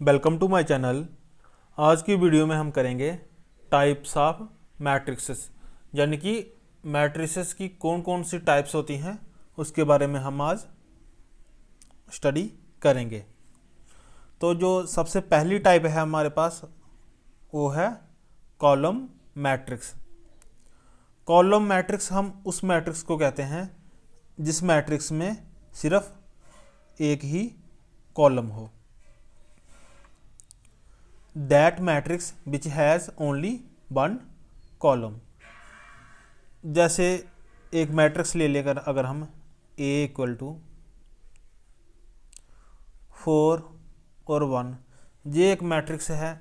Welcome to my channel. आज की video में हम करेंगे टाइप्स ऑफ मैट्रिक्सेस, यानी कि मैट्रिसेस की कौन कौन सी टाइप्स होती हैं उसके बारे में हम आज स्टडी करेंगे। तो जो सबसे पहली टाइप है हमारे पास वो है कॉलम मैट्रिक्स। कॉलम मैट्रिक्स हम उस मैट्रिक्स को कहते हैं जिस मैट्रिक्स में सिर्फ एक ही कॉलम हो। That matrix which has only one column. जैसे एक मैट्रिक्स ले लेकर अगर हम A इक्वल टू 4 और 1, ये एक मैट्रिक्स है।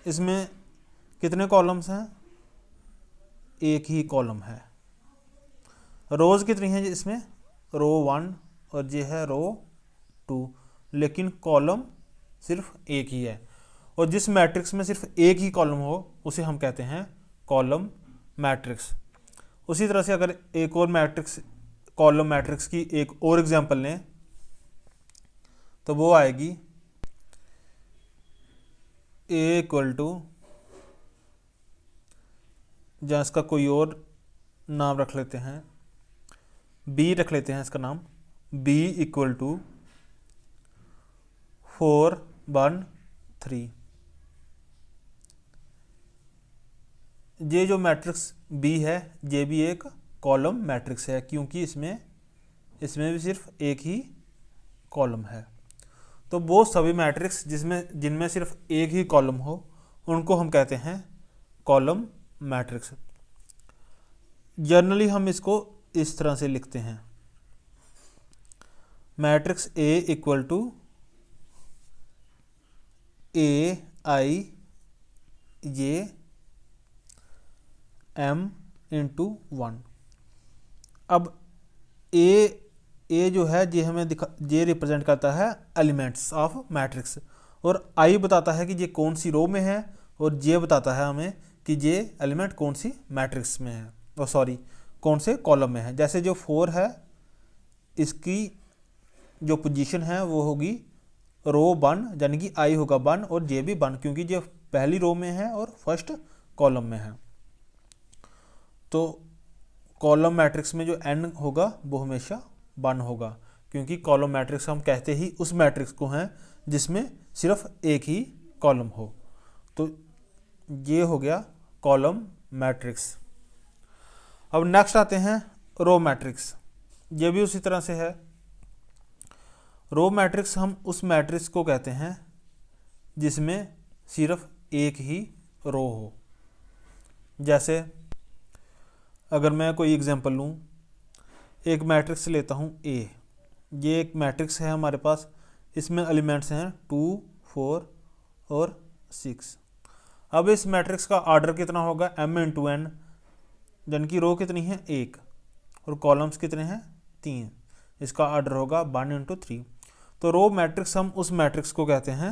इसमें कितने कॉलम्स हैं? एक ही कॉलम है। रोज़ कितनी हैं इसमें? रो 1 और ये है रो 2, लेकिन कॉलम सिर्फ एक ही है। और जिस मैट्रिक्स में सिर्फ एक ही कॉलम हो उसे हम कहते हैं कॉलम मैट्रिक्स। उसी तरह से अगर एक और मैट्रिक्स कॉलम मैट्रिक्स की एक और एग्जांपल लें तो वो आएगी A इक्वल टू, जहाँ इसका कोई और नाम रख लेते हैं, B रख लेते हैं इसका नाम, B इक्वल टू 4 1 3। ये जो मैट्रिक्स B है ये भी एक कॉलम मैट्रिक्स है, क्योंकि इसमें भी सिर्फ एक ही कॉलम है। तो वो सभी मैट्रिक्स जिनमें सिर्फ एक ही कॉलम हो उनको हम कहते हैं कॉलम मैट्रिक्स। जनरली हम इसको इस तरह से लिखते हैं, matrix A equal to A I J M into 1। अब ए जो है ये हमें ये रिप्रेजेंट करता है एलिमेंट्स ऑफ मैट्रिक्स, और आई बताता है कि ये कौन सी रो में है, और ये बताता है हमें कि ये एलिमेंट कौन सी मैट्रिक्स में है, और सॉरी कौन से कॉलम में है। जैसे जो 4 है इसकी जो पोजीशन है वो होगी रो 1, यानी कि आई होगा 1 और ये भी 1, क्योंकि ये पहली रो में है और फर्स्ट कॉलम में है। तो कॉलम मैट्रिक्स में जो n होगा वो हमेशा 1 होगा, क्योंकि कॉलम मैट्रिक्स हम कहते ही उस मैट्रिक्स को हैं जिसमें सिर्फ एक ही कॉलम हो। तो ये हो गया कॉलम मैट्रिक्स। अब नेक्स्ट आते हैं रो मैट्रिक्स। ये भी उसी तरह से है। रो मैट्रिक्स हम उस मैट्रिक्स को कहते हैं जिसमें सिर्फ एक ही रो हो। जैसे अगर मैं कोई एग्जांपल लूँ, एक मैट्रिक्स लेता हूँ A। ये एक मैट्रिक्स है हमारे पास, इसमें एलिमेंट्स हैं 2 4 और 6। अब इस मैट्रिक्स का ऑर्डर कितना होगा? m इंटू n, यानी कि रो कितनी है? 1, और कॉलम्स कितने हैं? 3। इसका ऑर्डर होगा 1 इंटू 3। तो रो मैट्रिक्स हम उस मैट्रिक्स को कहते हैं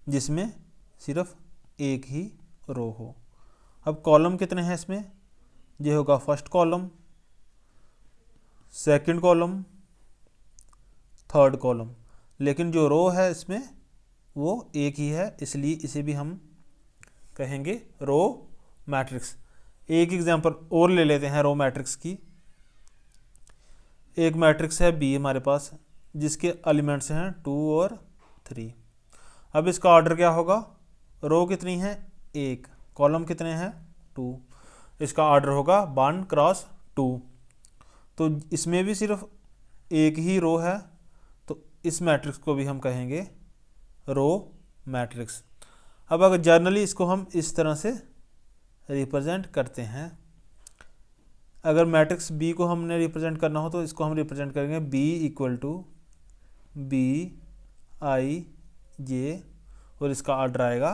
जिसमें सिर्फ एक ही रो हो। अब कॉलम कितने हैं इसमें? ये होगा first column, second column, third column, लेकिन जो रो है इसमें वो एक ही है, इसलिए इसे भी हम कहेंगे रो मैट्रिक्स। एक एग्जांपल और ले लेते हैं रो मैट्रिक्स की। एक मैट्रिक्स है B हमारे पास, जिसके एलिमेंट्स हैं 2 और 3। अब इसका ऑर्डर क्या होगा? रो कितनी है? 1, कॉलम कितने हैं? 2। इसका ऑर्डर होगा 1 क्रॉस 2। तो इसमें भी सिर्फ एक ही रो है, तो इस मैट्रिक्स को भी हम कहेंगे रो मैट्रिक्स। अब अगर जर्नली इसको हम इस तरह से रिप्रेजेंट करते हैं, अगर मैट्रिक्स B को हमने रिप्रेजेंट करना हो तो इसको हम रिप्रेजेंट करेंगे B equal to B I J, और इसका ऑर्डर आएगा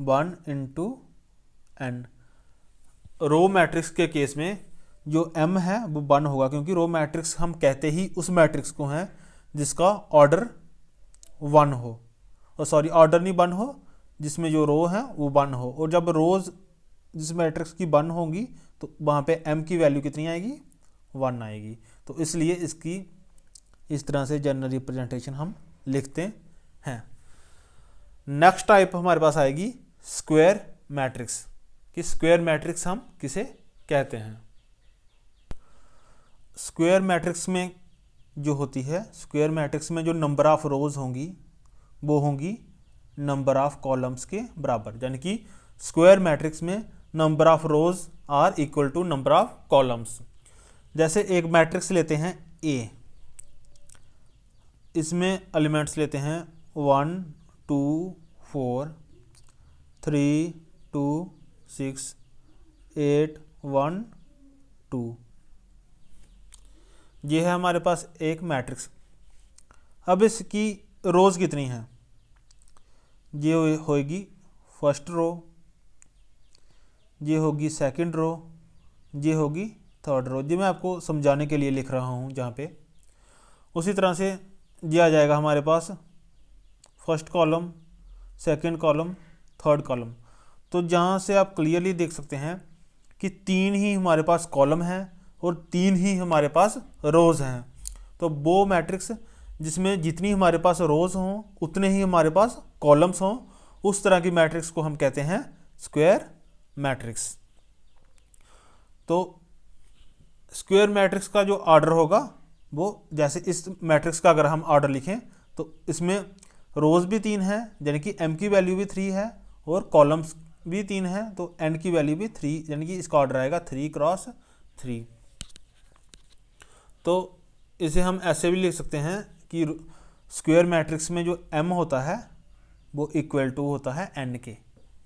1 इंटू n। रो मैट्रिक्स के केस में जो m है वो 1 होगा, क्योंकि रो मैट्रिक्स हम कहते ही उस मैट्रिक्स को हैं जिसका ऑर्डर 1 हो, और सॉरी ऑर्डर नहीं 1 हो, जिसमें जो रो है वो 1 हो। और जब रोज जिस मैट्रिक्स की 1 होंगी तो वहाँ पे m की वैल्यू कितनी आएगी? 1 आएगी। तो इसलिए इसकी इस तरह से जनरल रिप्रेजेंटेशन हम लिखते हैं। नेक्स्ट टाइप हमारे पास आएगी स्क्वायर मैट्रिक्स, कि स्क्वायर मैट्रिक्स हम किसे कहते हैं। स्क्वायर मैट्रिक्स में जो होती है, स्क्वायर मैट्रिक्स में जो नंबर ऑफ रोज होंगी वो होंगी नंबर ऑफ कॉलम्स के बराबर, यानी कि स्क्वायर मैट्रिक्स में number of rows are equal to number of columns. जैसे एक मैट्रिक्स लेते हैं ए, इसमें एलिमेंट्स लेते हैं 1 2 4 3 2 6 8 1 2। ये है हमारे पास एक मैट्रिक्स। अब इसकी रोज कितनी है, ये होगी फर्स्ट रो, ये होगी सेकंड रो, ये होगी थर्ड रो। ये मैं आपको समझाने के लिए लिख रहा हूँ जहाँ पे। उसी तरह से ये आ जाएगा हमारे पास first column, second column, third column. तो जहाँ से आप क्लियरली देख सकते हैं कि 3 ही हमारे पास कॉलम हैं और 3 ही हमारे पास रोज़ हैं। तो वो मैट्रिक्स जिसमें जितनी हमारे पास रोज़ हों उतने ही हमारे पास कॉलम्स हों, उस तरह की मैट्रिक्स को हम कहते हैं स्क्वायर मैट्रिक्स। तो स्क्वायर मैट्रिक्स का जो ऑर्डर होगा वो, जैसे इस मैट्रिक्स का अगर हम ऑर्डर लिखें तो इसमें रोज़ भी 3 हैं, यानी कि m की वैल्यू भी 3 है, और कॉलम्स भी 3 हैं, तो n की वैल्यू भी 3, यानी कि इसका ऑर्डर आएगा 3 क्रॉस 3। तो इसे हम ऐसे भी लिख सकते हैं कि स्क्वायर मैट्रिक्स में जो m होता है वो इक्वल टू होता है n के,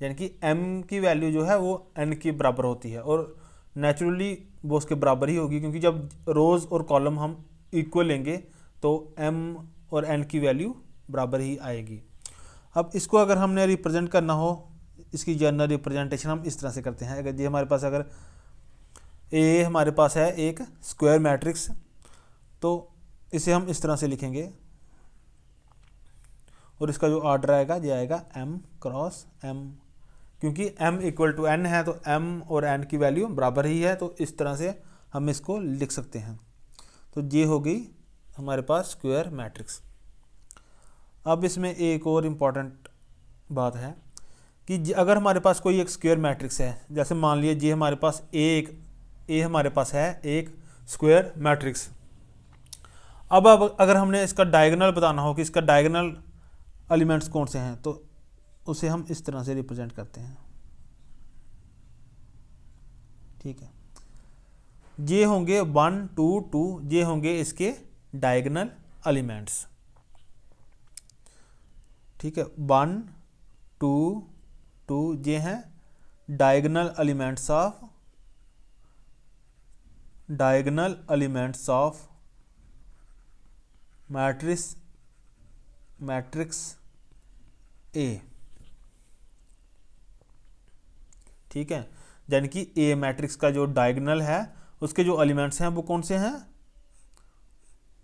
यानी कि m की वैल्यू जो है वो n के बराबर होती है, और नेचुरली वो उसके बराबर ही होगी, क्योंकि जब रोज़ और कॉलम हम इक्वल लेंगे तो m और n की वैल्यू बराबर ही आएगी। अब इसको अगर हमने रिप्रेजेंट करना हो, इसकी जनरल रिप्रेजेंटेशन हम इस तरह से करते हैं। अगर ये हमारे पास, अगर ए हमारे पास है एक स्क्वायर मैट्रिक्स, तो इसे हम इस तरह से लिखेंगे, और इसका जो ऑर्डर आएगा ये आएगा m क्रॉस m, क्योंकि m इक्वल टू n है तो m और n की वैल्यू बराबर ही है, तो इस तरह से हम इसको लिख सकते हैं। तो ये हो गई हमारे पास स्क्वायर मैट्रिक्स। अब इसमें एक और इम्पॉर्टेंट बात है कि अगर हमारे पास कोई एक स्क्वायर मैट्रिक्स है, जैसे मान लिया ये हमारे पास ए हमारे पास है एक स्क्वायर मैट्रिक्स। अब अगर हमने इसका डायगोनल बताना हो कि इसका डायगोनल एलिमेंट्स कौन से हैं, तो उसे हम इस तरह से रिप्रेजेंट करते हैं। ठीक है, ये होंगे 1 2 2, ये होंगे इसके डायगोनल एलिमेंट्स। ठीक है, 1 2 2 ये हैं diagonal elements of matrix A. ठीक है, यानी कि ए मैट्रिक्स का जो डायगोनल है उसके जो एलिमेंट्स हैं वो कौन से हैं,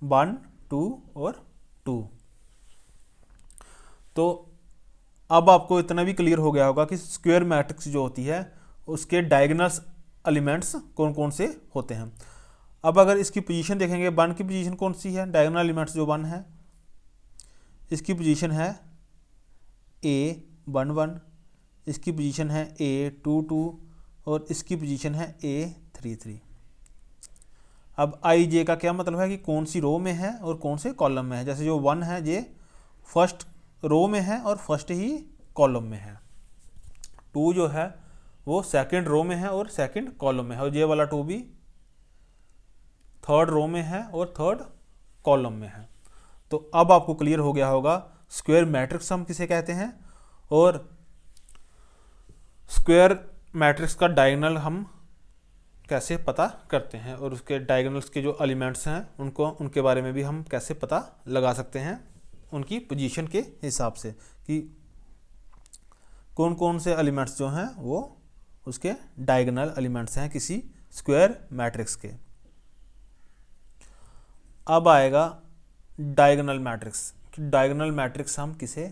1 2 और 2। तो अब आपको इतना भी क्लियर हो गया होगा कि स्क्वायर मैट्रिक्स जो होती है उसके डायगोनल एलिमेंट्स कौन कौन से होते हैं। अब अगर इसकी पोजीशन देखेंगे, 1 की पोजीशन कौन सी है, डायगोनल एलिमेंट्स जो 1 है इसकी पोजीशन है A 1 1, इसकी पोजीशन है A 2 2, और इसकी पोजीशन है A 3 3। अब आई जे का क्या मतलब है कि कौन सी रो में है और कौन से कॉलम में है। जैसे जो 1 है ये फर्स्ट रो में है और फर्स्ट ही कॉलम में है, 2 जो है वो सेकंड रो में है और सेकंड कॉलम में है, और ये वाला 2 भी थर्ड रो में है और थर्ड कॉलम में है। तो अब आपको क्लियर हो गया होगा स्क्वायर मैट्रिक्स हम किसे कहते हैं, और स्क्वायर मैट्रिक्स का डायगोनल हम कैसे पता करते हैं, और उसके डायगोनल्स के जो एलिमेंट्स हैं उनके बारे में भी हम कैसे पता लगा सकते हैं उनकी पोजीशन के हिसाब से, कि कौन कौन से एलिमेंट्स जो हैं वो उसके डायगोनल एलिमेंट्स हैं किसी स्क्वायर मैट्रिक्स के। अब आएगा डायगोनल मैट्रिक्स, डायगोनल मैट्रिक्स हम किसे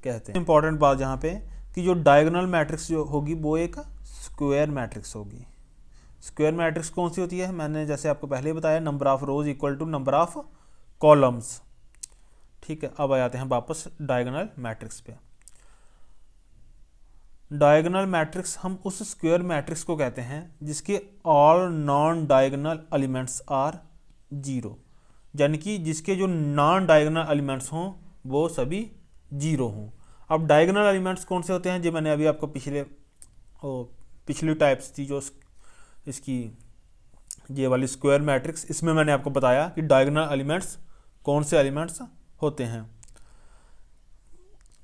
कहते हैं। इंपॉर्टेंट बात यहाँ पे कि जो डायगोनल मैट्रिक्स जो होगी वो एक स्क्वायर मैट्रिक्स होगी। स्क्वायर मैट्रिक्स कौन सी होती है, मैंने जैसे आपको पहले ही बताया, number of rows equal to number of columns. ठीक है, अब आ जाते हैं वापस डायगोनल मैट्रिक्स पे। डायगोनल मैट्रिक्स हम उस स्क्वायर मैट्रिक्स को कहते हैं जिसके all non diagonal elements are zero, यानी कि जिसके जो नॉन डायगोनल एलिमेंट्स हों वो सभी जीरो हों। अब डायगोनल एलिमेंट्स कौन से होते हैं, जो मैंने अभी आपको पिछली टाइप्स थी जो इसकी ये वाली स्क्वायर मैट्रिक्स, इसमें मैंने आपको बताया कि डायगोनल एलिमेंट्स कौन से एलिमेंट्स होते हैं।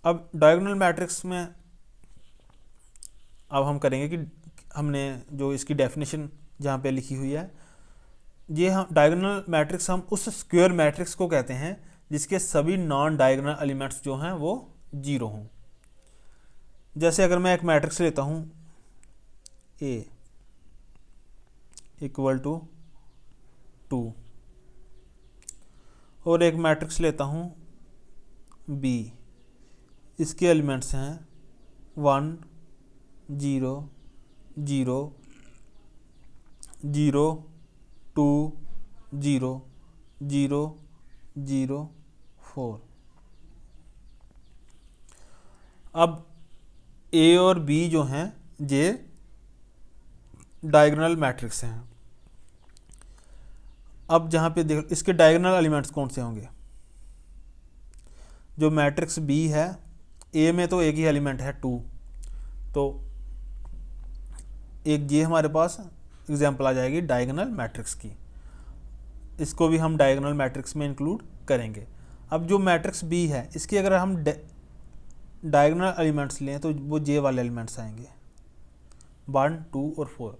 अब डायगोनल मैट्रिक्स में अब हम करेंगे कि हमने जो इसकी डेफिनेशन जहाँ पे लिखी हुई है, ये हम डायगोनल मैट्रिक्स हम उस स्क्वायर मैट्रिक्स को कहते हैं जिसके सभी नॉन डायगोनल एलिमेंट्स जो हैं वो जीरो हों। जैसे अगर मैं एक मैट्रिक्स लेता हूँ A इक्वल टू 2 और एक मैट्रिक्स लेता हूँ B, इसके एलिमेंट्स हैं 1 0 0 0 2 0 0 0 4। अब A और B जो हैं ये डायगोनल मैट्रिक्स हैं। अब जहाँ पे देख इसके डायगोनल एलिमेंट्स कौन से होंगे, जो मैट्रिक्स B है A में तो एक ही एलिमेंट है 2, तो एक ये हमारे पास एग्जांपल आ जाएगी डायगोनल मैट्रिक्स की, इसको भी हम डायगोनल मैट्रिक्स में इंक्लूड करेंगे। अब जो मैट्रिक्स B है इसके अगर हम डायगोनल एलिमेंट्स लें तो वो J वाले एलिमेंट्स आएंगे 1 2 और 4।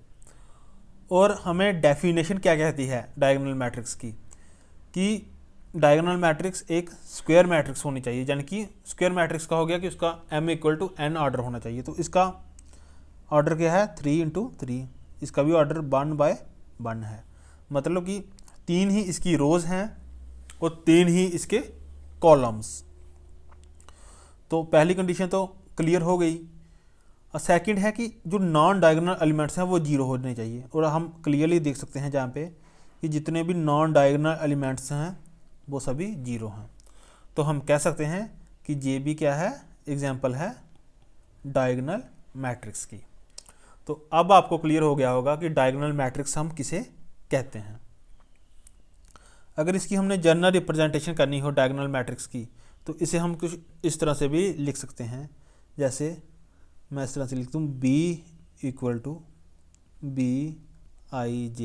और हमें डेफिनेशन क्या कहती है डायगोनल मैट्रिक्स की, कि डायगोनल मैट्रिक्स एक स्क्वायर मैट्रिक्स होनी चाहिए, यानी कि स्क्वायर मैट्रिक्स का हो गया कि उसका m equal to n order होना चाहिए। तो इसका ऑर्डर क्या है 3 इंटू 3, इसका भी ऑर्डर 1 बाय 1 है, मतलब कि 3 ही इसकी रोज हैं और 3 ही इसके कॉलम्स। तो पहली कंडीशन तो क्लियर हो गई। और सेकंड है कि जो नॉन डायगोनल एलिमेंट्स हैं वो जीरो होने चाहिए, और हम क्लियरली देख सकते हैं जहाँ पे कि जितने भी नॉन डायगोनल एलिमेंट्स हैं वो सभी जीरो हैं। तो हम कह सकते हैं कि ये भी क्या है, एग्जाम्पल है डायगोनल मैट्रिक्स की। तो अब आपको क्लियर हो गया होगा कि डायगोनल मैट्रिक्स हम किसे कहते हैं। अगर इसकी हमने जनरल रिप्रेजेंटेशन करनी हो डायगोनल मैट्रिक्स की, तो इसे हम कुछ इस तरह से भी लिख सकते हैं। जैसे मैं इस तरह से लिखता हूँ B equal to BIJ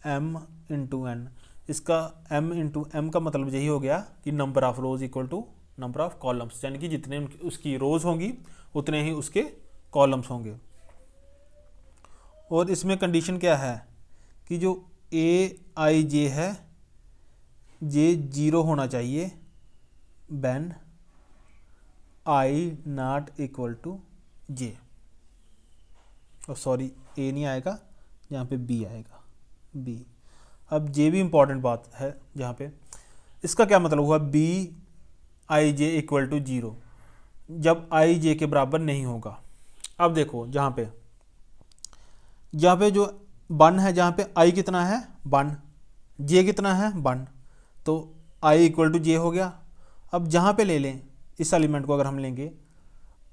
M into N। इसका M इंटू M का मतलब यही हो गया कि number of rows equal to number of columns, यानी कि जितने उसकी रोज होंगी उतने ही उसके कॉलम्स होंगे। और इसमें कंडीशन क्या है कि जो AIJ है ये जीरो होना चाहिए when I not equal to J। और सॉरी A नहीं आएगा, यहाँ पे B आएगा B। अब J भी इंपॉर्टेंट बात है जहाँ पे, इसका क्या मतलब हुआ BIJ इक्वल टू 0, जब I J के बराबर नहीं होगा। अब देखो जहाँ पे जो 1 है, जहाँ पे I कितना है 1, J कितना है 1, तो I इक्वल टू J हो गया। अब जहाँ पे ले लें इस एलिमेंट को, अगर हम लेंगे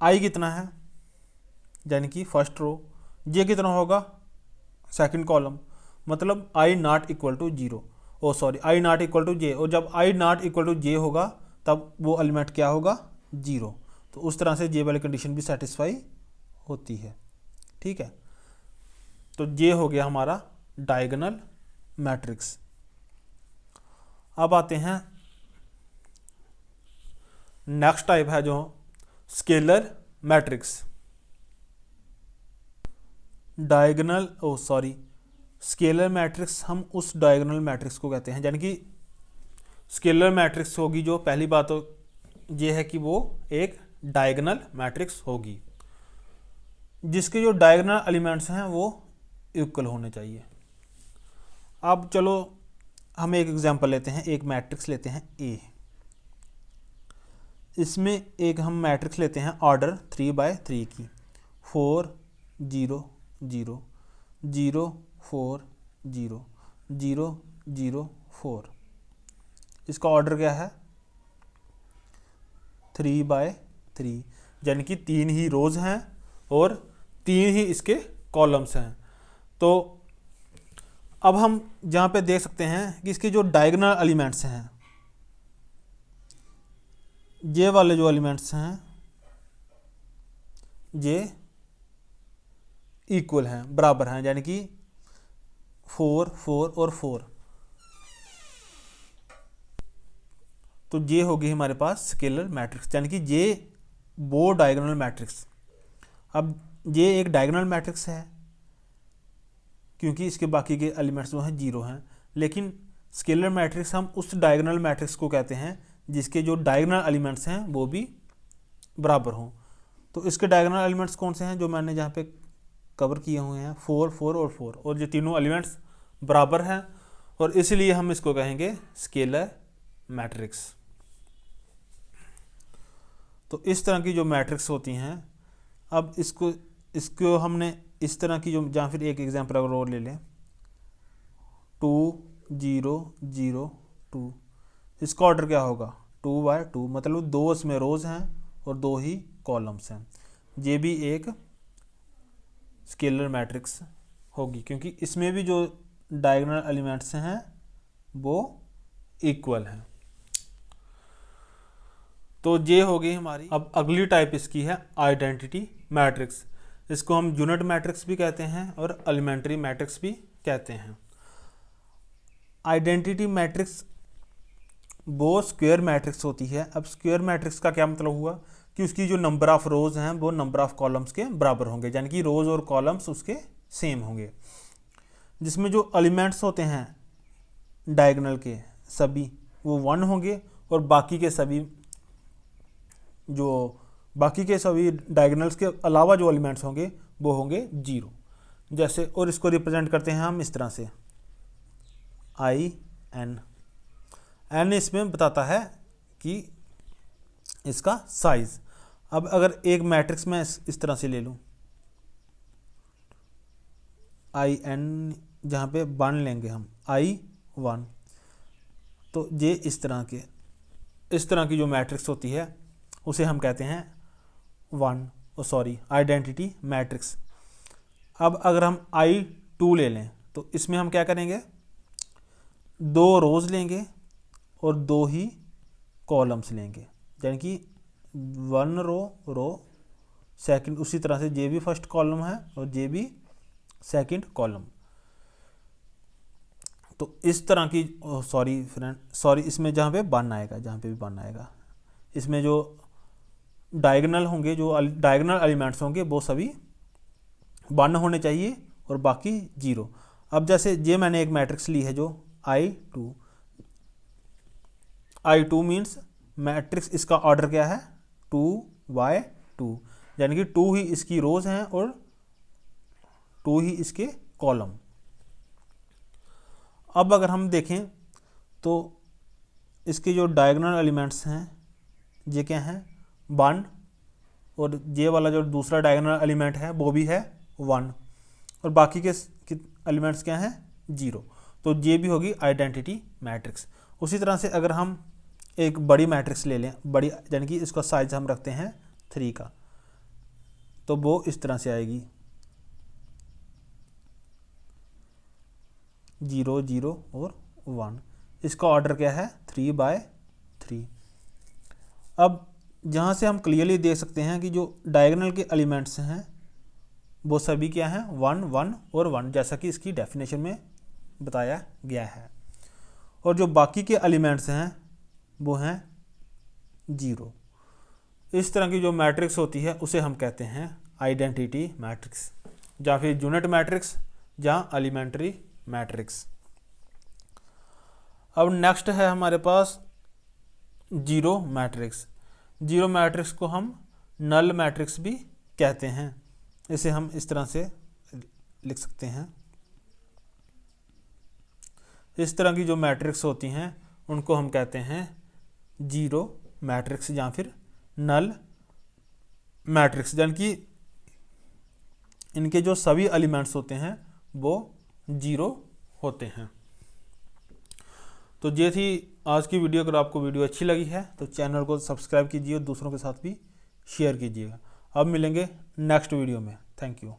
I कितना है यानी कि फर्स्ट रो, J कितना होगा सेकंड कॉलम, मतलब I not equal to 0, oh sorry I not equal to J। और जब I not equal to J होगा तब वो एलिमेंट क्या होगा 0। तो उस तरह से J वाली कंडीशन भी सेटिस्फाई होती है। ठीक है, तो J हो गया हमारा डायगोनल मैट्रिक्स। अब आते हैं नेक्स्ट टाइप है जो स्केलर मैट्रिक्स। स्केलर मैट्रिक्स हम उस डायगोनल मैट्रिक्स को कहते हैं, यानी कि स्केलर मैट्रिक्स होगी जो, पहली बात तो ये है कि वो एक डायगोनल मैट्रिक्स होगी जिसके जो डायगोनल एलिमेंट्स हैं वो इक्वल होने चाहिए। अब चलो हम एक एग्जांपल लेते हैं, एक मैट्रिक्स लेते हैं A। इसमें एक हम मैट्रिक्स लेते हैं ऑर्डर 3/3 की, 4 0 0 0 4 0 0 0 4। इसका ऑर्डर क्या है 3/3, यानी कि 3 ही रोज हैं और 3 ही इसके कॉलम्स हैं। तो अब हम जहाँ पे देख सकते हैं कि इसके जो डायगोनल एलिमेंट्स हैं, ये वाले जो एलिमेंट्स हैं ये इक्वल हैं, बराबर हैं, यानी कि 4 4 और 4। तो ये होगी हमारे पास स्केलर मैट्रिक्स, यानी कि ये वो डायगोनल मैट्रिक्स। अब ये एक डायगोनल मैट्रिक्स है क्योंकि इसके बाकी के एलिमेंट्स जो हैं 0 हैं, लेकिन स्केलर मैट्रिक्स हम उस डायगोनल मैट्रिक्स को कहते हैं जिसके जो डायगोनल एलिमेंट्स हैं वो भी बराबर हों। तो इसके डायगोनल एलिमेंट्स कौन से हैं जो मैंने यहाँ पे कवर किए हुए हैं, 4 4 और 4, और ये तीनों एलिमेंट्स बराबर हैं और इसलिए हम इसको कहेंगे स्केलर मैट्रिक्स। तो इस तरह की जो मैट्रिक्स होती हैं, अब इसको हमने इस तरह की जो, या फिर एक एग्जांपल अगर और ले लें 2 0 0 2, इसका ऑर्डर क्या होगा 2/2, मतलब 2 इसमें रोज हैं और 2 ही कॉलम्स हैं। ये भी एक स्केलर मैट्रिक्स होगी क्योंकि इसमें भी जो डायगोनल एलिमेंट्स हैं वो इक्वल हैं। तो ये होगी हमारी। अब अगली टाइप इसकी है आइडेंटिटी मैट्रिक्स। इसको हम यूनिट मैट्रिक्स भी कहते हैं और एलिमेंट्री मैट्रिक्स भी कहते हैं। आइडेंटिटी मैट्रिक्स वो स्क्वायर मैट्रिक्स होती है। अब स्क्वायर मैट्रिक्स का क्या मतलब हुआ कि उसकी जो नंबर ऑफ रोज हैं वो नंबर ऑफ कॉलम्स के बराबर होंगे, यानी कि रोज और कॉलम्स उसके सेम होंगे, जिसमें जो एलिमेंट्स होते हैं डायगोनल के सभी वो 1 होंगे और बाकी के सभी डायगोनल्स के अलावा जो एलिमेंट्स होंगे वो होंगे 0। जैसे, और इसको रिप्रेजेंट करते हैं हम इस तरह से IN। n इसमें बताता है कि इसका साइज। अब अगर एक मैट्रिक्स में इस तरह से ले लूं IN, जहाँ पे 1 लेंगे हम I1, तो ये इस तरह की जो मैट्रिक्स होती है उसे हम कहते हैं आइडेंटिटी मैट्रिक्स। अब अगर हम I2 ले लें तो इसमें हम क्या करेंगे 2 रोज लेंगे और 2 ही कॉलम्स लेंगे, यानी कि 1 रो सेकंड, उसी तरह से ये भी फर्स्ट कॉलम है और ये भी सेकंड कॉलम। तो इस तरह की इसमें जहाँ पे 1 आएगा, जहाँ पे भी 1 आएगा, इसमें जो डायगोनल होंगे, जो डायगोनल एलिमेंट्स होंगे वो सभी 1 होने चाहिए और बाकी 0। अब जैसे ये मैंने एक मैट्रिक्स ली है जो I2 मीन्स मैट्रिक्स, इसका ऑर्डर क्या है 2/2, यानी कि 2 ही इसकी रोज हैं और 2 ही इसके कॉलम। अब अगर हम देखें तो इसके जो डायगोनल एलिमेंट्स हैं ये क्या हैं 1, और ये वाला जो दूसरा डायगोनल एलिमेंट है वो भी है 1, और बाकी के एलिमेंट्स क्या हैं 0। तो ये भी होगी आइडेंटिटी मैट्रिक्स। उसी तरह से अगर हम एक बड़ी मैट्रिक्स ले लें, बड़ी यानी कि इसका साइज हम रखते हैं 3 का, तो वो इस तरह से आएगी 0 0 और 1। इसका ऑर्डर क्या है 3/3। अब जहाँ से हम क्लियरली देख सकते हैं कि जो डायगोनल के एलिमेंट्स हैं वो सभी क्या हैं 1 1 और 1, जैसा कि इसकी डेफिनेशन में बताया गया है, और जो बाकी के एलिमेंट्स हैं वो हैं 0। इस तरह की जो मैट्रिक्स होती है उसे हम कहते हैं आइडेंटिटी मैट्रिक्स, या फिर यूनिट मैट्रिक्स या एलिमेंट्री मैट्रिक्स। अब नेक्स्ट है हमारे पास जीरो मैट्रिक्स। जीरो मैट्रिक्स को हम नल मैट्रिक्स भी कहते हैं। इसे हम इस तरह से लिख सकते हैं। इस तरह की जो मैट्रिक्स होती हैं उनको हम कहते हैं जीरो मैट्रिक्स या फिर नल मैट्रिक्स, यानी कि इनके जो सभी एलिमेंट्स होते हैं वो जीरो होते हैं। तो ये थी आज की वीडियो अगर आपको वीडियो अच्छी लगी है तो चैनल को सब्सक्राइब कीजिए और दूसरों के साथ भी शेयर कीजिएगा। अब मिलेंगे नेक्स्ट वीडियो में। Thank you.